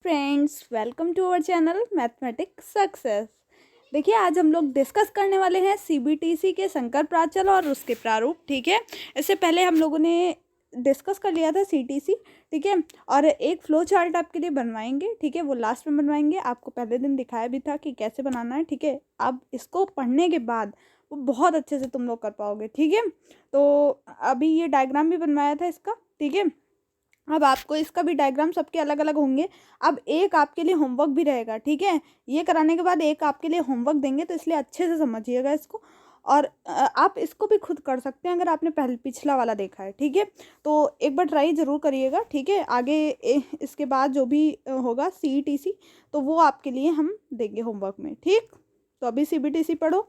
Friends, welcome to our channel mathematics success. देखिए, आज हम लोग डिस्कस करने वाले हैं सीबीटीसी के संकर प्राचल और उसके प्रारूप। ठीक है, इससे पहले हम लोगों ने डिस्कस कर लिया था सीटीसी। ठीक है, और एक फ्लो चार्ट आपके लिए बनवाएंगे। ठीक है, वो लास्ट में बनवाएंगे। आपको पहले दिन दिखाया भी था कि कैसे बनाना है। ठीक है, अब इसको पढ़ने के बाद वो बहुत अच्छे से तुम लोग कर पाओगे। ठीक है, तो अभी ये डायग्राम भी बनवाया था इसका। ठीक है, अब आपको इसका भी डायग्राम सबके अलग अलग होंगे। अब एक आपके लिए होमवर्क भी रहेगा। ठीक है, ये कराने के बाद एक आपके लिए होमवर्क देंगे, तो इसलिए अच्छे से समझिएगा इसको। और आप इसको भी खुद कर सकते हैं अगर आपने पहले पिछला वाला देखा है। ठीक है, तो एक बार ट्राई ज़रूर करिएगा। ठीक है, आगे इसके बाद जो भी होगा सीईटीसी, तो वो आपके लिए हम देंगे होमवर्क में। ठीक, तो अभी सीबीटीसी पढ़ो।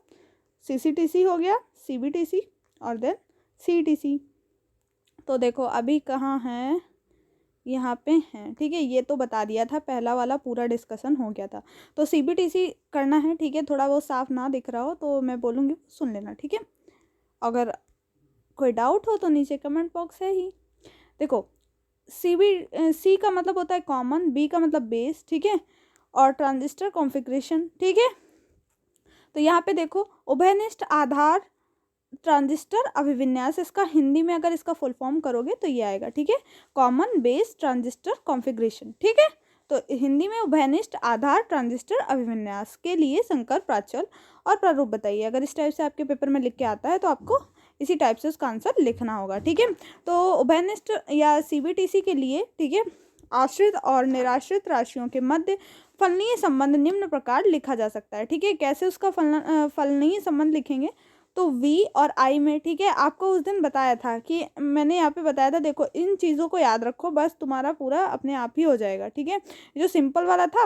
सीसीटीसी हो गया, सीबीटीसी और देन सीईटीसी। तो देखो अभी कहाँ है, यहाँ पे हैं। ठीक है, ये तो बता दिया था, पहला वाला पूरा डिस्कशन हो गया था। तो सीबीटीसी करना है। ठीक है, थोड़ा वो साफ ना दिख रहा हो तो मैं बोलूँगी सुन लेना। ठीक है, अगर कोई डाउट हो तो नीचे कमेंट बॉक्स है ही। देखो, सी का मतलब होता है कॉमन, बी का मतलब बेस। ठीक है, और ट्रांजिस्टर कॉन्फ़िगरेशन। ठीक है, तो यहाँ पे देखो उभयनिष्ठ आधार ट्रांजिस्टर अभिविन्यास, इसका हिंदी में अगर इसका फुल फॉर्म करोगे तो ये आएगा। ठीक है, कॉमन बेस ट्रांजिस्टर कॉन्फ़िगरेशन। ठीक है, तो हिंदी में उभयनिष्ठ आधार ट्रांजिस्टर अभिविन्यास के लिए संकर प्राचल और प्रारूप बताइए। अगर इस टाइप से आपके पेपर में लिख के आता है तो आपको इसी टाइप से उसका आंसर लिखना होगा। ठीक है, तो उभयनिष्ठ या सीबीटीसी के लिए, ठीक है, आश्रित और निराश्रित राशियों के मध्य फलनीय संबंध निम्न प्रकार लिखा जा सकता है। ठीक है, कैसे उसका फलनीय संबंध लिखेंगे, तो V और I में। ठीक है, आपको उस दिन बताया था कि मैंने यहाँ पे बताया था, देखो इन चीज़ों को याद रखो, बस तुम्हारा पूरा अपने आप ही हो जाएगा। ठीक है, जो सिंपल वाला था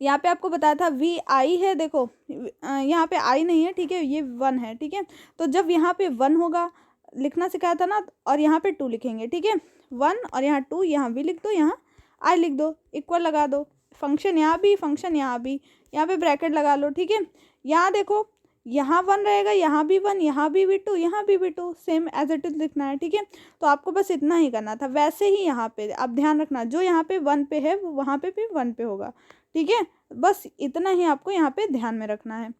यहाँ पे आपको बताया था V I है। देखो यहाँ पे I नहीं है। ठीक है, ये 1 है। ठीक है, तो जब यहाँ पे 1 होगा, लिखना सिखाया था ना, और यहाँ पे 2 लिखेंगे। ठीक है, 1 और यहाँ 2, यहाँ V लिख दो, यहाँ I लिख दो, इक्वल लगा दो, फंक्शन यहाँ भी, फंक्शन यहाँ भी, यहाँ पे ब्रैकेट लगा लो। ठीक है, यहाँ देखो यहाँ 1 रहेगा, यहाँ भी 1, यहाँ भी V2, यहाँ भी V2, same as it is लिखना है। ठीक है, तो आपको बस इतना ही करना था। वैसे ही यहाँ पे आप ध्यान रखना, जो यहाँ पे 1 पे है वो वहाँ पे भी 1 पे होगा। ठीक है, बस इतना ही आपको यहाँ पे ध्यान में रखना है।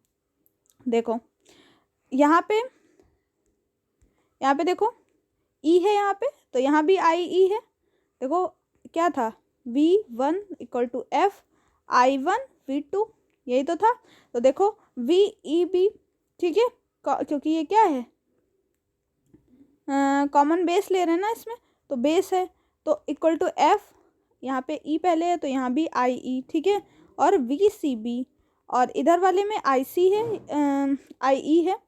देखो यहाँ पे देखो E है यहाँ पे, तो यहाँ भी IE है। देखो क्या था, V1 equal to F I1 V2, यही तो था। तो देखो VEB, ठीक है, क्योंकि ये क्या है, कॉमन बेस ले रहे हैं ना इसमें, तो बेस है, तो इक्वल टू F, यहाँ पे E पहले है तो यहाँ भी IE। ठीक है, और VCB, और इधर वाले में IC है, IE है,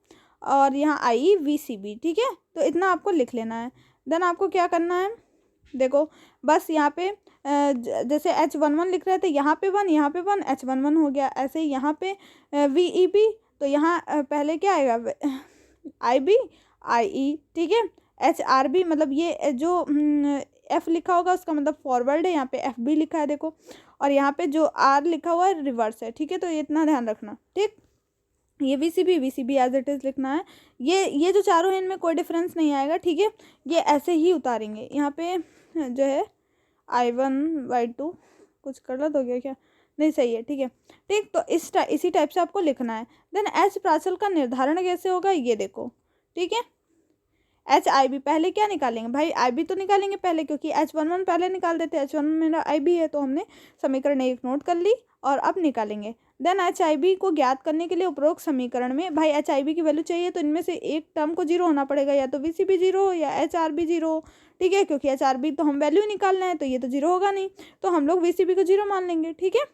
और यहाँ IE VCB। ठीक है, तो इतना आपको लिख लेना है। देन आपको क्या करना है, देखो बस यहाँ पे जैसे H11 लिख रहे थे, यहाँ पे 1, यहाँ पे 1, H11 हो गया। ऐसे ही यहाँ पे VEB, तो यहाँ पहले क्या आएगा, IB IE। ठीक है, HRB, मतलब ये जो F लिखा होगा उसका मतलब फॉरवर्ड है, यहाँ पे FB लिखा है देखो, और यहाँ पे जो R लिखा हुआ है रिवर्स है। ठीक है, तो इतना ध्यान रखना। ठीक, ये VCB एज इट इज़ लिखना है। ये जो चारों हैं इनमें कोई डिफरेंस नहीं आएगा। ठीक है, ये ऐसे ही उतारेंगे। यहाँ पे जो है I1 Y2, कुछ गलत हो गया क्या, नहीं सही है। ठीक है, ठीक, तो इसी टाइप से आपको लिखना है। देन H प्राचल का निर्धारण कैसे होगा, ये देखो। ठीक है, HIB पहले क्या निकालेंगे भाई, IB तो निकालेंगे पहले, क्योंकि H11 पहले निकाल देते हैं। H11 मेरा IB है, तो हमने समीकरण 1 नोट कर ली और अब निकालेंगे। देन HIB को ज्ञात करने के लिए उपरोक्त समीकरण में भाई HIB की वैल्यू चाहिए, तो इनमें से एक टर्म को 0 होना पड़ेगा, या तो VCB 0 हो या HRB 0 हो। ठीक है, क्योंकि HRB तो हम वैल्यू ही निकालना है, तो ये तो 0 होगा नहीं, तो हम लोग VCB को 0 मान लेंगे। ठीक है,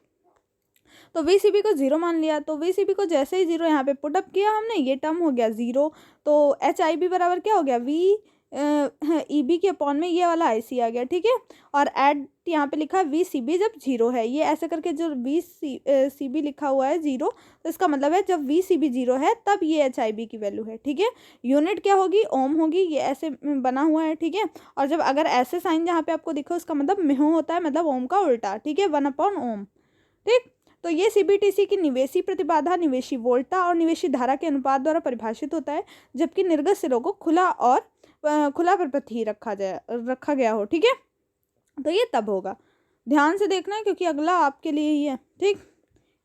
तो VCB को 0 मान लिया, तो VCB को जैसे ही 0 यहाँ पे पुटअप किया हमने, ये टर्म हो गया 0। तो HIB बराबर क्या हो गया, EB के अपॉन में ये वाला IC आ गया। ठीक है, और ऐड यहाँ पे लिखा है VCB जब 0 है, ये ऐसे करके जो VCB लिखा हुआ है 0, तो इसका मतलब है जब VCB 0 है तब ये HIB की वैल्यू है। ठीक है, यूनिट क्या होगी, ओम होगी, ये ऐसे बना हुआ है। ठीक है, और जब अगर ऐसे साइन जहाँ पे आपको दिखो, उसका मतलब म्यू होता है, मतलब ओम का उल्टा। ठीक है, 1/ओम। ठीक, तो ये सीबीटीसी की निवेशी प्रतिबाधा निवेशी वोल्टा और निवेशी धारा के अनुपात द्वारा परिभाषित होता है, जबकि निर्गत सिरों को खुला पर प्रति रखा गया हो। ठीक है, तो ये तब होगा। ध्यान से देखना है क्योंकि अगला आपके लिए ही है, ठीक।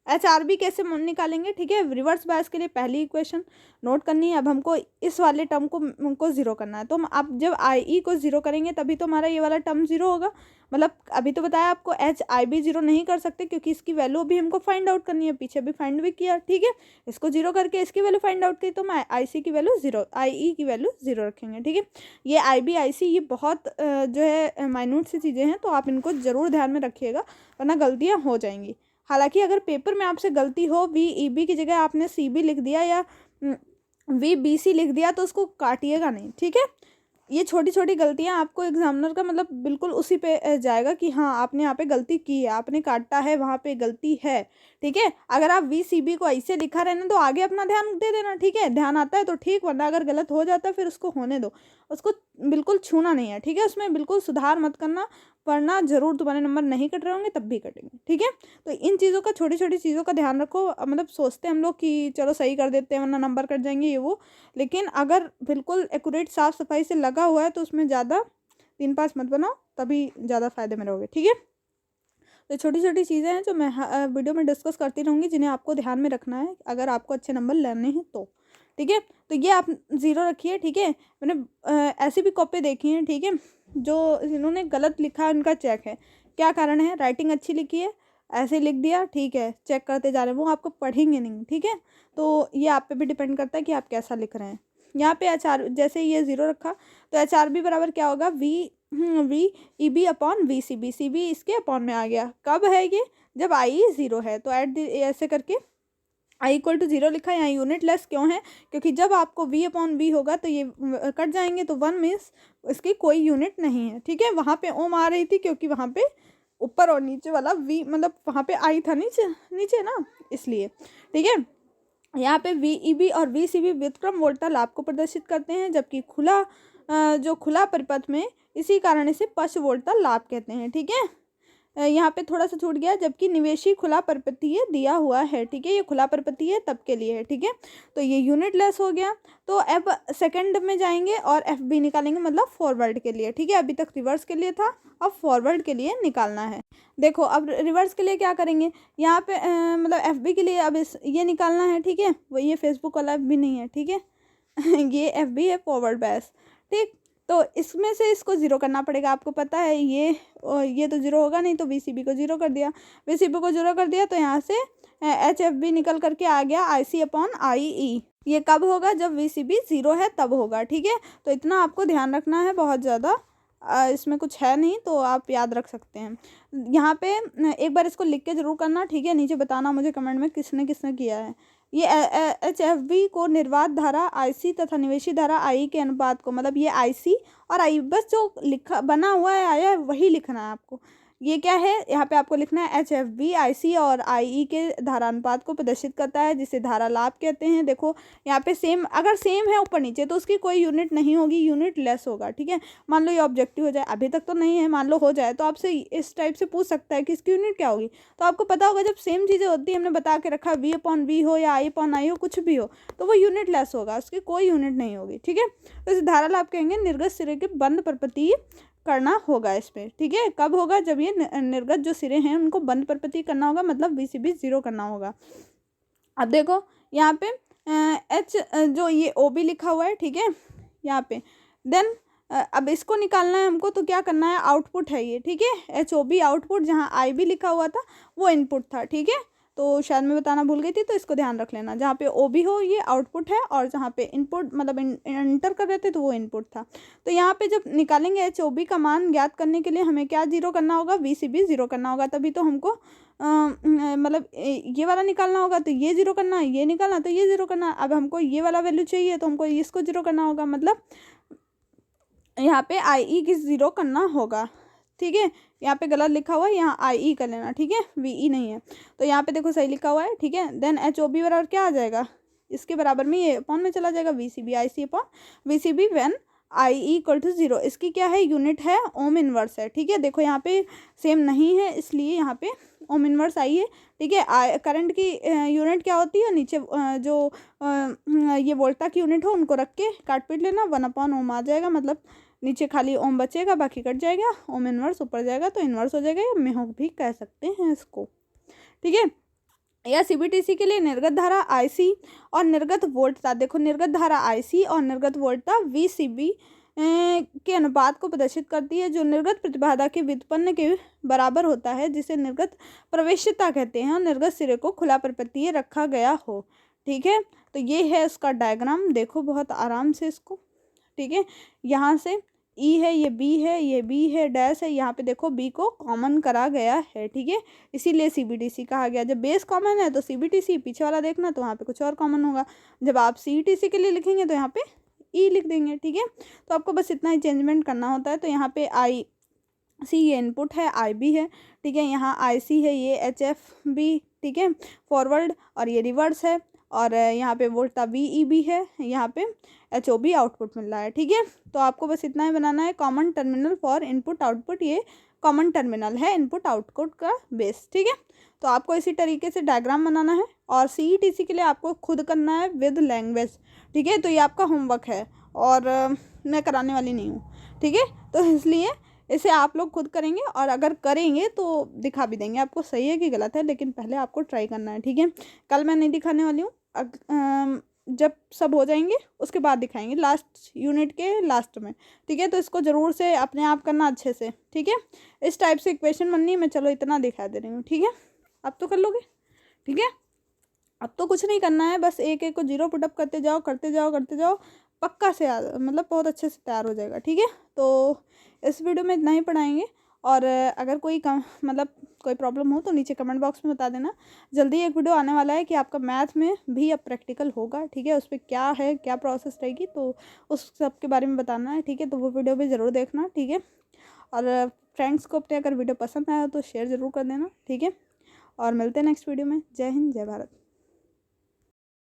HRB कैसे निकालेंगे, ठीक है। रिवर्स बायस के लिए पहली इक्वेशन नोट करनी है। अब हमको इस वाले टर्म को ज़ीरो करना है, तो हम अब जब IE को ज़ीरो करेंगे तभी तो हमारा ये वाला टर्म ज़ीरो होगा। मतलब अभी तो बताया आपको HIB ज़ीरो नहीं कर सकते क्योंकि इसकी वैल्यू अभी हमको फाइंड आउट करनी है, पीछे भी फाइंड भी किया, ठीक है। इसको जीरो करके इसकी वैल्यू फाइंड आउट की तो हम IC की वैल्यू ज़ीरो, IE की वैल्यू ज़ीरो रखेंगे, ठीक है। ये IB IC ये बहुत जो है माइन्यूट सी चीज़ें हैं, तो आप इनको ज़रूर ध्यान में रखिएगा वरना गलतियाँ हो जाएंगी। हालांकि अगर पेपर में आपसे गलती हो VEB की जगह आपने CB लिख दिया या VBC लिख दिया तो उसको काटिएगा नहीं, ठीक है। ये छोटी छोटी गलतियां आपको एग्जामिनर का मतलब बिल्कुल उसी पे जाएगा कि हाँ आपने यहाँ पे गलती की है, आपने काटा है, वहाँ पे गलती है, ठीक है। अगर आप VCB को ऐसे लिखा रहने तो आगे अपना ध्यान दे देना, ठीक है। ध्यान आता है तो ठीक, वरना अगर गलत हो जाता है फिर उसको होने दो, उसको बिल्कुल छूना नहीं है, ठीक है। उसमें बिल्कुल सुधार मत करना, वरना जरूर तुम्हारे नंबर नहीं कट रहे होंगे तब भी कटेंगे, ठीक है। तो इन चीज़ों का, छोटी छोटी चीज़ों का ध्यान रखो। मतलब सोचते हैं हम लोग कि चलो सही कर देते हैं वरना नंबर कट जाएंगे ये वो, लेकिन अगर बिल्कुल एक्यूरेट साफ़ सफाई से लगा हुआ है तो उसमें ज़्यादा 3 पास मत बनाओ, तभी ज़्यादा फायदे में रहोगे, ठीक है। तो छोटी छोटी चीज़ें हैं जो मैं वीडियो में डिस्कस करती रहूँगी, जिन्हें आपको ध्यान में रखना है अगर आपको अच्छे नंबर लेने हैं तो, ठीक है। तो ये आप ज़ीरो रखिए, ठीक है। मैंने ऐसी भी कॉपी देखी हैं, ठीक है, जो जिन्होंने गलत लिखा है उनका चेक है, क्या कारण है, राइटिंग अच्छी लिखी है, ऐसे लिख दिया, ठीक है, चेक करते जा रहे हैं, वो आपको पढ़ेंगे नहीं, ठीक है। तो ये आप पे भी डिपेंड करता है कि आप कैसा लिख रहे हैं। यहाँ पे HR जैसे ये ज़ीरो रखा तो HRB बराबर क्या होगा, VEB अपॉन VCB, CB इसके अपॉन में आ गया। कब है ये, जब IE ज़ीरो है। तो ऐसे करके I इक्वल टू ज़ीरो लिखा। यहाँ यूनिट लेस क्यों है, क्योंकि जब आपको V अपॉन V होगा तो ये कट जाएंगे, तो 1 मीन्स इसकी कोई यूनिट नहीं है, ठीक है। वहाँ पे ओम आ रही थी क्योंकि वहाँ पे ऊपर और नीचे वाला V, मतलब वहाँ पे I था नीचे नीचे ना, इसलिए, ठीक है। यहाँ पे VEB और VCB व्युत्क्रम वोल्टा लाभ को प्रदर्शित करते हैं, जबकि जो खुला परिपथ में इसी कारण इसे पश्च वोल्टा लाभ कहते हैं, ठीक है। यहाँ पे थोड़ा सा छूट गया, जबकि निवेशी खुला परिपथीय दिया हुआ है, ठीक है। ये खुला परिपथीय तब के लिए है, ठीक है। तो ये यूनिट लेस हो गया। तो अब सेकंड में जाएंगे और FB निकालेंगे, मतलब फॉरवर्ड के लिए, ठीक है। अभी तक रिवर्स के लिए था, अब फॉरवर्ड के लिए निकालना है। देखो अब रिवर्स के लिए क्या करेंगे, यहाँ पे मतलब FB के लिए अब ये निकालना है, ठीक है। वो ये फेसबुक वाला FB नहीं है, ठीक है। ये FB है फॉरवर्ड बैस, ठीक। तो इसमें से इसको ज़ीरो करना पड़ेगा, आपको पता है ये तो ज़ीरो होगा नहीं, तो VCB को ज़ीरो कर दिया, VCB को ज़ीरो कर दिया तो यहाँ से HFB निकल करके आ गया IC अपॉन IE। ये कब होगा, जब VCB ज़ीरो है तब होगा, ठीक है। तो इतना आपको ध्यान रखना है, बहुत ज़्यादा इसमें कुछ है नहीं, तो आप याद रख सकते हैं। यहाँ पे एक बार इसको लिख के ज़रूर करना, ठीक है। नीचे बताना मुझे कमेंट में किसने किसने किया है। ये HFB को निर्वात धारा IC तथा निवेशी धारा IE के अनुपात को, मतलब ये IC और IE बस जो लिखा बना हुआ है आया है वही लिखना है आपको। ये क्या है, यहाँ पे आपको लिखना है HFB IC और IE के धारानुपात को प्रदर्शित करता है, जिसे धारा लाभ कहते हैं। देखो यहाँ पे सेम, अगर सेम है ऊपर नीचे तो उसकी कोई यूनिट नहीं होगी, यूनिट लेस होगा, ठीक है। मान लो ये ऑब्जेक्टिव हो जाए, अभी तक तो नहीं है, मान लो हो जाए तो आपसे इस टाइप से पूछ सकता है कि इसकी यूनिट क्या होगी। तो आपको पता होगा जब सेम चीज़ें होती है, हमने बता के रखा V अपॉन V हो या I अपॉन I हो, कुछ भी हो, तो वो यूनिट लेस होगा, उसकी कोई यूनिट नहीं होगी, ठीक है। तो इसे धारा लाभ कहेंगे। निर्गत सिरे के बंद परपति करना होगा इसमें, ठीक है। कब होगा, जब ये निर्गत जो सिरे हैं उनको बंद परपति करना होगा, मतलब VCB ज़ीरो करना होगा। अब देखो यहाँ पे H जो ये OB लिखा हुआ है, ठीक है, यहाँ पे देन अब इसको निकालना है हमको, तो क्या करना है, आउटपुट है ये, ठीक है। HOB आउटपुट, जहाँ IB लिखा हुआ था वो इनपुट था, ठीक है। तो शायद मैं बताना भूल गई थी, तो इसको ध्यान रख लेना, जहाँ पे OB हो ये आउटपुट है, और जहाँ पे इनपुट मतलब इंटर कर रहे थे तो वो इनपुट था। तो यहाँ पे जब निकालेंगे HOB का मान ज्ञात करने के लिए हमें क्या ज़ीरो करना होगा, VCB ज़ीरो करना होगा, तभी तो हमको मतलब ये वाला निकालना होगा, तो ये ज़ीरो करना, ये निकालना तो ये ज़ीरो करना। अब हमको ये वाला वैल्यू चाहिए तो हमको इसको ज़ीरो करना होगा, मतलब यहाँ पे IE की ज़ीरो करना होगा, ठीक है। यहाँ पे गलत लिखा हुआ है, यहाँ IE कर लेना, ठीक है, VE नहीं है। तो यहाँ पे देखो सही लिखा हुआ है, ठीक है। देन HOB बराबर क्या आ जाएगा, इसके बराबर में ये अपॉन में चला जाएगा, VCB IC upon VCB when IE equal to zero. इसकी क्या है, यूनिट है, ओम इनवर्स है, ठीक है। देखो यहाँ पे सेम नहीं है, इसलिए यहाँ पे ओम इनवर्स आई है, ठीक है। करंट की यूनिट क्या होती है, नीचे जो ये वोल्टा की यूनिट हो उनको रख के काट पीट लेना, 1 अपॉन ओम आ जाएगा, मतलब नीचे खाली ओम बचेगा, बाकी कट जाएगा, ओम इनवर्स ऊपर जाएगा तो इनवर्स हो जाएगा, या मेहोक भी कह सकते हैं इसको, ठीक है। या सीबीटीसी के लिए निर्गत धारा आईसी और निर्गत वोल्टता, देखो निर्गत धारा आईसी और निर्गत वोल्टता वीसीबी के अनुपात को प्रदर्शित करती है, जो निर्गत प्रतिबाधा के व्युत्पन्न के बराबर होता है, जिसे निर्गत प्रवेश्यता कहते हैं, और निर्गत सिरे को खुला परिपथीय रखा गया हो, ठीक है। तो ये है इसका डायग्राम, देखो बहुत आराम से इसको, ठीक है। यहाँ से ई है, ये बी है, ये बी है, डैश है, यहाँ पे देखो बी को कॉमन करा गया है, ठीक है, इसीलिए सीबीटीसी कहा गया। जब बेस कॉमन है तो सीबीटीसी, पीछे वाला देखना तो वहाँ पे कुछ और कॉमन होगा। जब आप सीईटीसी के लिए लिखेंगे तो यहाँ पे ई लिख देंगे, ठीक है। तो आपको बस इतना ही चेंजमेंट करना होता है। तो यहाँ पे आई सी ये इनपुट है, आई बी है, ठीक है, यहाँ आई सी है, ये एच एफ बी, ठीक है, फॉरवर्ड, और ये रिवर्स है, और यहाँ पे वोल्टा वी ई बी है, यहाँ पे एच ओ बी आउटपुट मिल रहा है, ठीक है। तो आपको बस इतना ही बनाना है, common terminal for input output, ये कॉमन टर्मिनल है इनपुट आउटपुट का बेस, ठीक है। तो आपको इसी तरीके से डायग्राम बनाना है, और सीईटीसी के लिए आपको खुद करना है विद लैंग्वेज, ठीक है। तो ये आपका होमवर्क है, और मैं कराने वाली नहीं हूँ, ठीक है। तो इसलिए इसे आप लोग खुद करेंगे, और अगर करेंगे तो दिखा भी देंगे आपको सही है कि गलत है, लेकिन पहले आपको ट्राई करना है, ठीक है। कल मैं नहीं दिखाने वाली हूँ, जब सब हो जाएंगे उसके बाद दिखाएंगे, लास्ट यूनिट के लास्ट में, ठीक है। तो इसको ज़रूर से अपने आप करना अच्छे से, ठीक है। इस टाइप से इक्वेशन बननी है, मैं चलो इतना दिखा दे रही हूँ, ठीक है। अब तो कर लोगे, ठीक है। अब तो कुछ नहीं करना है, बस एक एक को जीरो पुटअप करते जाओ करते जाओ करते जाओ, पक्का से मतलब बहुत अच्छे से तैयार हो जाएगा, ठीक है। तो इस वीडियो में इतना ही पढ़ाएंगे, और अगर कोई मतलब कोई प्रॉब्लम हो तो नीचे कमेंट बॉक्स में बता देना। जल्दी एक वीडियो आने वाला है कि आपका मैथ में भी अब प्रैक्टिकल होगा, ठीक है, उस पर क्या है, क्या प्रोसेस रहेगी, तो उस सब के बारे में बताना है, ठीक है। तो वो वीडियो भी ज़रूर देखना, ठीक है। और फ्रेंड्स को अपने अगर वीडियो पसंद आया तो शेयर ज़रूर कर देना, ठीक है। और मिलते हैं नेक्स्ट वीडियो में। जय हिंद, जय भारत।